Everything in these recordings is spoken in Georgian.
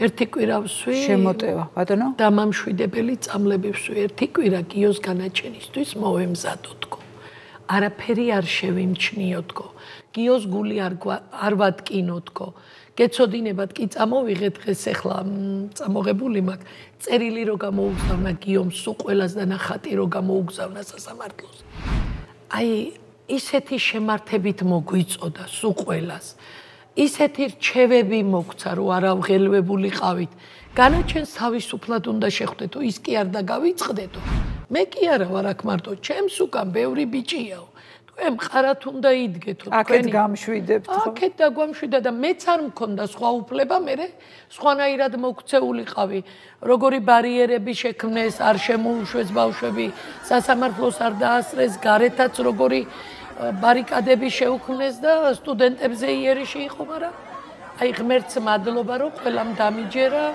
ერთი კვირა ვსვი. შემოტევა, ბატონო. დამამშვიდებელი წამლები ვსვი. ერთი კვირა გიოს განაჩენისთვის მოვემზადოთქო. არაფერი არ შევიმჩნიოთქო. გიოს გული არ ვატკინოთქო. გეცოდინებათ კი წამოვიღეთ დღეს ახლა წამოღებული მაქვს. წერილი რო გამოუგზავნა გიომ სულ ყველას და ნახატი რო გამოუგზავნა სასამართლოს. აი ისეთი შემართებით მოგვიწოდა სულ ყველას. ისეთი რჩევები მოგცა რომ არავღელვებულიყავით. განაჩენს თავისუფლად უნდა შეხვდეთო, ის კი არ დაგავიწყდეთო. მე კი არა ვარ აქ მარტო, ჩემს უკან ბევრი ბიჭიაო. თქვენ მყარათ უნდა იდგეთო. აქეთ გამშვიდებთ. აქეთ დაგვამშვიდა და მეც არ მქონდა სხვა უფლება, მე სხვანაირად მოქცეულიყავი. როგორი ბარიერები შექმნეს, არ შემოუშვეს ბავშვები, სასამართლოს არ დაასწრეს, გარეთაც როგორი ბარიკადები შეუქმნეს და სტუდენტებზე იერიში იყო, მაგრამ აი ღმერთს მადლობა, რომ ყველამ დამიჯერა,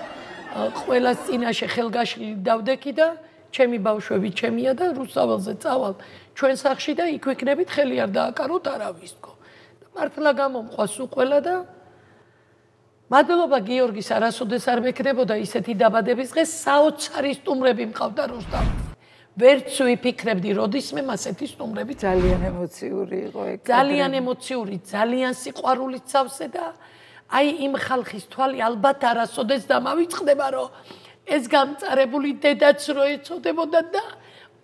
ყველას წინაშე ხელგაშლილი დავდექი და ჩემი ბავშვები ჩემია და რუსთაველზე წავალ ჩვენ სახში და იქ ვიქნებით, ხელი არ დააკაროთ არავის თქო. მართლა გამომყვა სულ ყველა და მადლობა გიორგის, არასოდეს არ მექნებოდა ისეთი დაბადების დღე, საოცარი სტუმრები მყავდა რუსთაველზე. ვერც ვიფიქრებდი, როდისმე ასეთი სტუმრები ძალიან ემოციური იყო ეგ. ძალიან ემოციური, ძალიან სიყვარულით სავსე და აი იმ ხალხის თვალი ალბათ არასოდეს დამავიწყდება, რომ ეს გამწარებული დედაც რო ეწოდებოდა და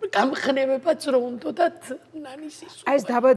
გამხნევებაც რო უნდათ ნანის სისხლი. აი ეს